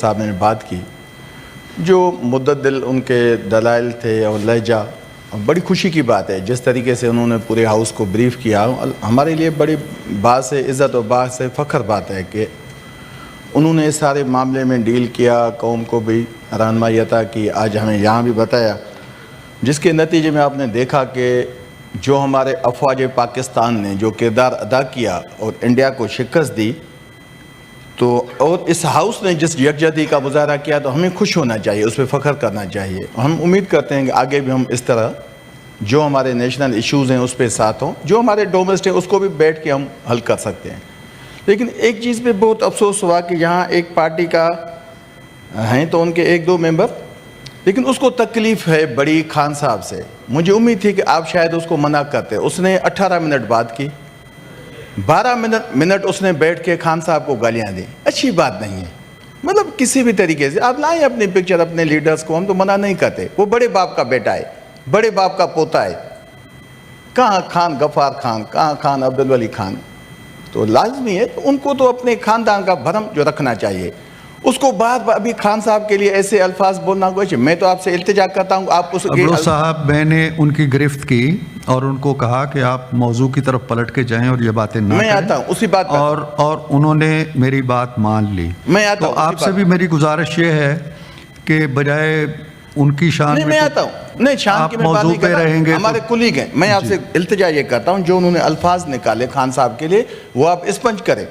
صاحب نے بات کی جو مددل ان کے دلائل تھے اور لہجہ، بڑی خوشی کی بات ہے جس طریقے سے انہوں نے پورے ہاؤس کو بریف کیا. ہمارے لیے بڑی باعث عزت اور باعث فخر بات ہے کہ انہوں نے اس سارے معاملے میں ڈیل کیا، قوم کو بھی رہنمائی عطا کی. آج ہمیں یہاں بھی بتایا جس کے نتیجے میں آپ نے دیکھا کہ جو ہمارے افواج پاکستان نے جو کردار ادا کیا اور انڈیا کو شکست دی، تو اور اس ہاؤس نے جس یکجہتی کا مظاہرہ کیا، تو ہمیں خوش ہونا چاہیے، اس پہ فخر کرنا چاہیے. ہم امید کرتے ہیں کہ آگے بھی ہم اس طرح جو ہمارے نیشنل ایشوز ہیں اس پہ ساتھ ہوں، جو ہمارے ڈومیسٹک اس کو بھی بیٹھ کے ہم حل کر سکتے ہیں. لیکن ایک چیز پہ بہت افسوس ہوا کہ یہاں ایک پارٹی کا ہیں تو ان کے ایک دو ممبر، لیکن اس کو تکلیف ہے بڑی خان صاحب سے. مجھے امید تھی کہ آپ شاید اس کو منع کرتے. اس نے 18 منٹ بات کی، 12 منٹ اس نے بیٹھ کے خان صاحب کو گالیاں دی. اچھی بات نہیں ہے. مطلب کسی بھی طریقے سے آپ لائیں اپنی پکچر اپنے لیڈرز کو، ہم تو منع نہیں کرتے. وہ بڑے باپ کا بیٹا ہے، بڑے باپ کا پوتا ہے. کہاں خان غفار خان، کہاں خان عبدالولی خان. تو لازمی ہے ان کو تو اپنے خاندان کا بھرم جو رکھنا چاہیے. اس کو بار بار ابھی خان صاحب کے لیے ایسے الفاظ بولنا کوئی، میں تو آپ سے التجا کرتا ہوں آپ اس ابلو صاحب، میں نے ان کی گرفت کی اور ان کو کہا کہ آپ موضوع کی طرف پلٹ کے جائیں اور یہ باتیں نہ میں آتا ہوں اسی بات پر، اور انہوں نے میری بات مان لی. میں آتا ہوں. تو آپ سے بھی میری گزارش یہ ہے کہ بجائے ان کی شان میں آتا ہوں، نہیں شان کی میں بات نہیں کر رہا، ہمارے کلیگ ہیں. میں آپ سے التجا یہ کرتا ہوں جو انہوں نے الفاظ نکالے خان صاحب کے لیے وہ آپ اسپنج کریں.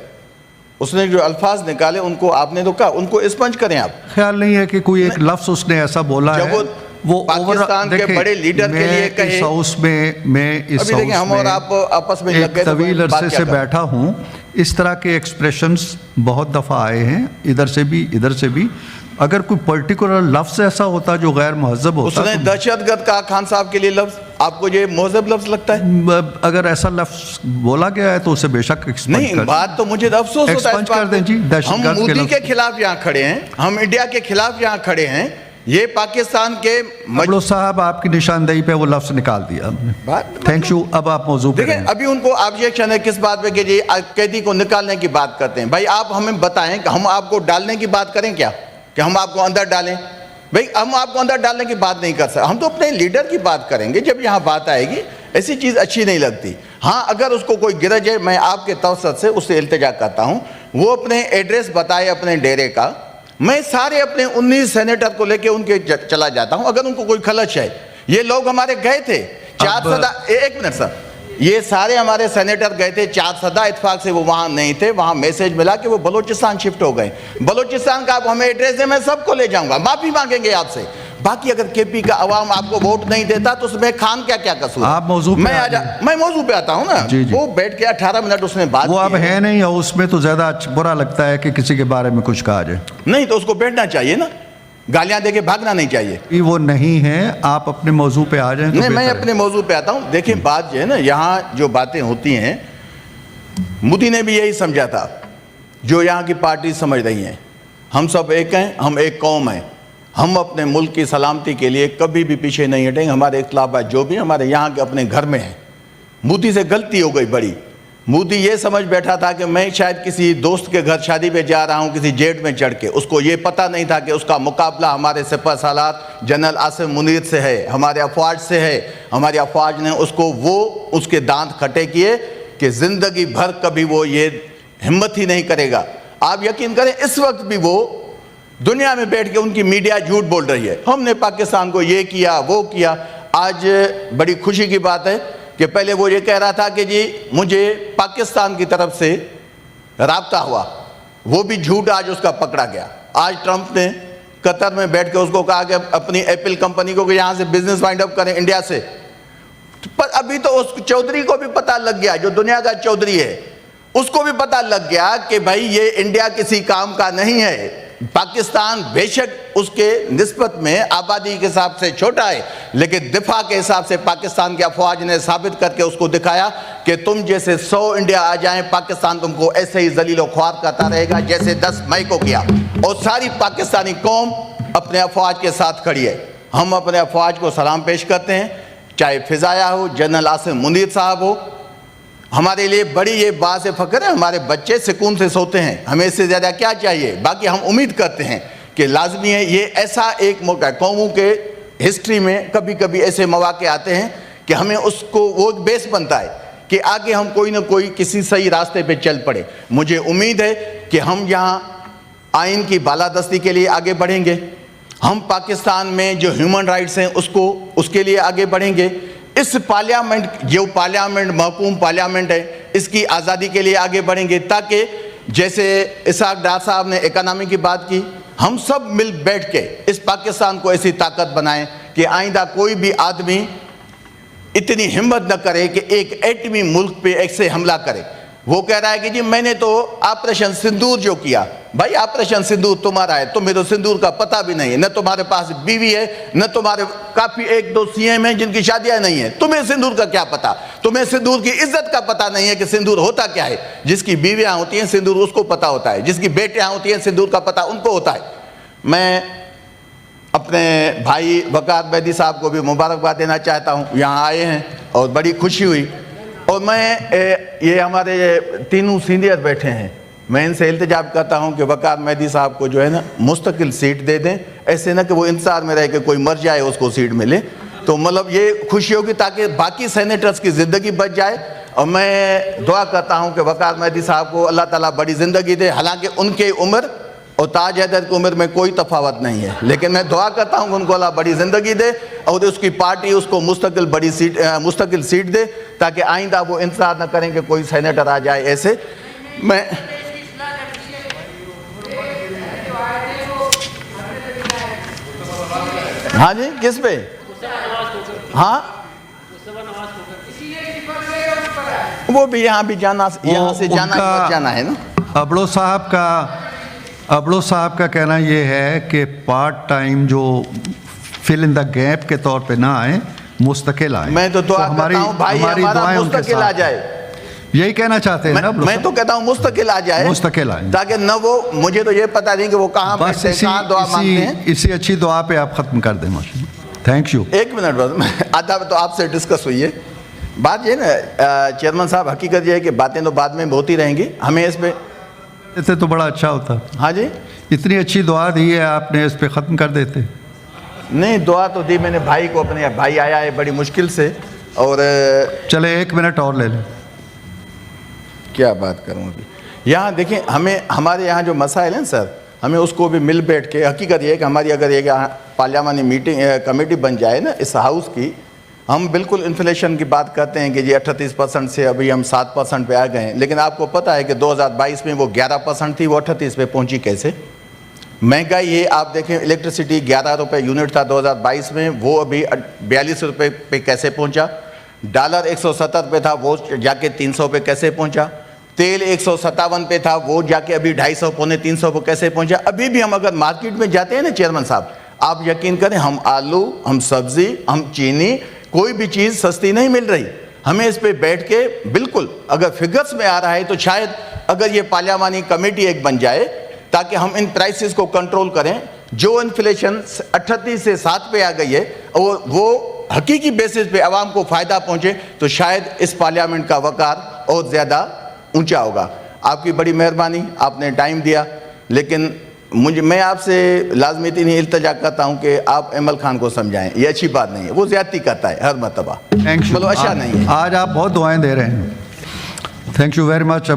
اس نے جو الفاظ نکالے ان کو آپ نے تو کہا ان کو اسپنج کریں. آپ خیال نہیں ہے کہ کوئی ایک لفظ اس نے ایسا بولا ہے وہ پاکستان کے بڑے لیڈر کے لیے کہے. اس ہاؤس میں ہم اور آپ آپس میں ایک طویل عرصے سے بیٹھا ہوں. اس طرح کے ایکسپریشنز بہت دفعہ آئے ہیں، ادھر سے بھی ادھر سے بھی. اگر کوئی پرٹیکولر لفظ ایسا ہوتا جو غیر مہذب ہوتا، اس نے دہشت گرد کہا خان صاحب کے لیے لفظ، آپ کو یہ مہذب لفظ لگتا ہے؟ اگر ایسا لفظ بولا گیا ہے تو اسے بے شک نہیں. بات تو مجھے افسوس ہوتا ہے. ہم مودی کے خلاف یہاں کھڑے ہیں، ہم انڈیا کے خلاف یہاں کھڑے ہیں. یہ پاکستان کے ابلو صاحب آپ کی نشاندہی پہ وہ لفظ نکال دیا. Thank you. اب آپ موضوع پہ دیکھیں. ابھی ان کو آبجیکشن ہے کس بات پہ کہ یہ قیدی کو نکالنے کی بات کرتے ہیں. بھائی آپ ہمیں بتائیں کہ ہم آپ کو ڈالنے کی بات کریں کیا، کہ ہم آپ کو اندر ڈالیں؟ بھائی ہم آپ کو اندر ڈالنے کی بات نہیں کر سکتے. ہم تو اپنے لیڈر کی بات کریں گے جب یہاں بات آئے گی. ایسی چیز اچھی نہیں لگتی. ہاں اگر اس کو کوئی گرج ہے، میں آپ کے توسط سے اس سے التجا کرتا ہوں وہ اپنے ایڈریس بتائے اپنے ڈیرے کا. میں سارے اپنے 19 سینیٹر کو لے کے ان کے چلا جاتا ہوں اگر ان کو کوئی خلش ہے. یہ لوگ ہمارے گئے تھے 4 صدا، ایک منٹ سر، یہ سارے ہمارے سینیٹر گئے تھے 4 صدا اتفاق سے وہ وہاں نہیں تھے. وہاں میسیج ملا کہ وہ بلوچستان شفٹ ہو گئے. بلوچستان کا آپ ہمیں ایڈریس دیں، میں سب کو لے جاؤں گا. معافی مانگیں گے آپ سے. باقی اگر کے پی کا عوام آپ کو ووٹ نہیں دیتا تو اس میں خان کیا قصور؟ آپ موضوع پہ میں موضوع پہ آتا ہوں نا. وہ بیٹھ کے 18 منٹ اس نے بات کی. وہ اب ہے نہیں، اس میں تو زیادہ برا لگتا ہے کہ کسی کے بارے میں کچھ کہا جائے. نہیں تو اس کو بیٹھنا چاہیے نا، گالیاں دے کے بھاگنا نہیں چاہیے. وہ نہیں ہے، آپ اپنے موضوع پہ آ جائیں. نہیں، میں اپنے موضوع پہ آتا ہوں. دیکھیں بات جو ہے نا، یہاں جو باتیں ہوتی ہیں، مودی نے بھی یہی سمجھا تھا جو یہاں کی پارٹی سمجھ رہی ہیں. ہم سب ایک ہیں، ہم ایک قوم ہیں. ہم اپنے ملک کی سلامتی کے لیے کبھی بھی پیچھے نہیں ہٹیں گے. ہمارے اختلافات جو بھی ہمارے یہاں کے اپنے گھر میں ہیں. مودی سے غلطی ہو گئی بڑی. مودی یہ سمجھ بیٹھا تھا کہ میں شاید کسی دوست کے گھر شادی پہ جا رہا ہوں کسی جیٹ میں چڑھ کے. اس کو یہ پتہ نہیں تھا کہ اس کا مقابلہ ہمارے سپہ سالار جنرل عاصم منیر سے ہے، ہمارے افواج سے ہے. ہماری افواج نے اس کو اس کے دانت کھٹے کیے کہ زندگی بھر کبھی وہ یہ ہمت ہی نہیں کرے گا. آپ یقین کریں اس وقت بھی وہ دنیا میں بیٹھ کے ان کی میڈیا جھوٹ بول رہی ہے، ہم نے پاکستان کو یہ کیا وہ کیا. آج بڑی خوشی کی بات ہے کہ پہلے وہ یہ کہہ رہا تھا کہ جی مجھے پاکستان کی طرف سے رابطہ ہوا، وہ بھی جھوٹ آج اس کا پکڑا گیا. آج ٹرمپ نے قطر میں بیٹھ کے اس کو کہا کہ اپنی ایپل کمپنی کو کہ یہاں سے بزنس وائنڈ اپ کریں انڈیا سے. پر ابھی تو اس چودھری کو بھی پتہ لگ گیا، جو دنیا کا چودھری ہے اس کو بھی پتہ لگ گیا کہ بھائی یہ انڈیا کسی کام کا نہیں ہے. پاکستان بے شک اس کے نسبت میں آبادی کے حساب سے چھوٹا ہے، لیکن دفاع کے حساب سے پاکستان کی افواج نے ثابت کر کے اس کو دکھایا کہ تم جیسے 100 انڈیا آ جائیں پاکستان تم کو ایسے ہی ذلیل و خوار کرتا رہے گا جیسے 10 مئی کو کیا. اور ساری پاکستانی قوم اپنے افواج کے ساتھ کھڑی ہے. ہم اپنے افواج کو سلام پیش کرتے ہیں، چاہے فضائیہ ہو، جنرل عاصم منیر صاحب ہو. ہمارے لیے بڑی یہ باعث فخر ہے. ہمارے بچے سکون سے سوتے ہیں، ہمیں اس سے زیادہ کیا چاہیے؟ باقی ہم امید کرتے ہیں کہ لازمی ہے یہ ایسا ایک موقع ہے. قوموں کے ہسٹری میں کبھی کبھی ایسے مواقع آتے ہیں کہ ہمیں اس کو وہ بیس بنتا ہے کہ آگے ہم کوئی نہ کوئی کسی صحیح راستے پہ چل پڑے. مجھے امید ہے کہ ہم یہاں آئین کی بالادستی کے لیے آگے بڑھیں گے, ہم پاکستان میں جو ہیومن رائٹس ہیں اس کے لیے آگے بڑھیں گے, اس پارلیامنٹ جو پارلیامنٹ محکوم پارلیامنٹ ہے اس کی آزادی کے لیے آگے بڑھیں گے, تاکہ جیسے اسحاق ڈار صاحب نے اکانومی کی بات کی, ہم سب مل بیٹھ کے اس پاکستان کو ایسی طاقت بنائیں کہ آئندہ کوئی بھی آدمی اتنی ہمت نہ کرے کہ ایک ایٹمی ملک پہ ایک سے حملہ کرے. وہ کہہ رہا ہے کہ جی میں نے تو آپریشن سندور جو کیا, بھائی آپریشن سندور تمہارا ہے, تمہیں تو سندور کا پتہ بھی نہیں ہے, نہ تمہارے پاس بیوی ہے, نہ تمہارے کافی 1-2 CM ہیں جن کی شادیاں نہیں ہیں, تمہیں سندور کا کیا پتہ, تمہیں سندور کی عزت کا پتہ نہیں ہے کہ سندور ہوتا کیا ہے. جس کی بیویاں ہوتی ہیں سندور اس کو پتہ ہوتا ہے, جس کی بیٹیاں ہوتی ہیں سندور کا پتہ ان کو ہوتا ہے. میں اپنے بھائی وقار مہدی صاحب کو بھی مبارکباد دینا چاہتا ہوں, یہاں آئے ہیں اور بڑی خوشی ہوئی. اور میں یہ ہمارے تینوں سینئر بیٹھے ہیں, میں ان سے التجا کرتا ہوں کہ وقار مہدی صاحب کو جو ہے نا مستقل سیٹ دے دیں, ایسے نہ کہ وہ انتظار میں رہے کہ کوئی مر جائے اس کو سیٹ ملے. تو مطلب یہ خوشی ہوگی تاکہ باقی سینیٹرز کی زندگی بچ جائے. اور میں دعا کرتا ہوں کہ وقار مہدی صاحب کو اللہ تعالیٰ بڑی زندگی دے, حالانکہ ان کی عمر اور تاج حیدر کی عمر میں کوئی تفاوت نہیں ہے, لیکن میں دعا کرتا ہوں کہ ان کو اللہ بڑی زندگی دے اور اس کی پارٹی اس کو مستقل سیٹ دے, تاکہ آئندہ وہ انتظار نہ کریں کہ کوئی سینیٹر آ جائے. ایسے میں ہاں جی کس پہ ہاں وہ بھی یہاں بھی جانا, یہاں سے جانا ہے نا. ابڑو صاحب کا کہنا یہ ہے کہ پارٹ ٹائم جو فل ان دا گیپ کے طور پہ نہ آئیں, مستقل آئیں. میں تو دعا کرتا ہوں بھائی ہمارا مستقل آ جائے, یہی کہنا چاہتے ہیں نا. میں تو کہتا ہوں مستقل آ جائے, مستقل آئیں, تاکہ نہ وہ مجھے تو یہ پتہ نہیں کہ وہ کہاں بیٹھتے ہیں, کہاں دعا مانگتے ہیں. اسی اچھی دعا پہ آپ ختم کر دیں. Thank you. ایک منٹ بس, آدھا تو آپ سے ڈسکس ہوئی ہے بات یہ نا چیئرمین صاحب, حقیقت یہ ہے کہ باتیں تو بعد میں ہوتی رہیں گی, ہمیں اس پہ تو بڑا اچھا ہوتا. ہاں جی اتنی اچھی دعا دی ہے آپ نے, اس پہ ختم کر دیتے. نہیں دعا تو دی میں نے بھائی کو, اپنے بھائی آیا ہے بڑی مشکل سے, اور چلے 1 منٹ اور لے لیں. کیا بات کروں ابھی. یہاں دیکھیں ہمارے یہاں جو مسائل ہیں سر, ہمیں اس کو بھی مل بیٹھ کے, حقیقت یہ ہے کہ ہماری اگر یہ پارلیمانی میٹنگ کمیٹی بن جائے نا اس ہاؤس کی, ہم بالکل انفلیشن کی بات کرتے ہیں کہ جی 38% سے ابھی ہم 7% پہ آ گئے ہیں, لیکن آپ کو پتہ ہے کہ 2022 میں وہ 11% تھی, وہ 38 پہ پہنچی کیسے. مہنگائی یہ آپ دیکھیں, الیکٹریسٹی 11 روپے یونٹ تھا 2022 میں, وہ ابھی 42 روپے پہ کیسے پہنچا. ڈالر 170 پہ تھا, وہ جا کے 300 پہ کیسے پہنچا. تیل 157 پہ تھا, وہ جا کے ابھی 250 پونے 300 پہ کیسے پہنچا. ابھی بھی ہم اگر مارکیٹ میں جاتے ہیں نا چیئرمین صاحب, آپ یقین کریں ہم آلو, ہم سبزی, ہم چینی, کوئی بھی چیز سستی نہیں مل رہی. ہمیں اس پہ بیٹھ کے بالکل اگر فگرز میں آ رہا ہے تو شاید اگر یہ پارلیمانی کمیٹی ایک بن جائے تاکہ ہم ان پرائسز کو کنٹرول کریں. جو انفلیشن 38 سے 7 پہ آ گئی ہے اور وہ حقیقی بیسس پہ عوام کو فائدہ پہنچے, تو شاید اس پارلیمنٹ کا وقار اور زیادہ اونچا ہوگا. آپ کی بڑی مہربانی, آپ نے ٹائم دیا, لیکن میں آپ سے لازمی اتنی التجا کرتا ہوں کہ آپ ایمل خان کو سمجھائیں, یہ اچھی بات نہیں ہے, وہ زیادتی کرتا ہے ہر مرتبہ, مطلب اچھا نہیں ہے. آج آپ بہت دعائیں دے رہے ہیں. Thank you very much.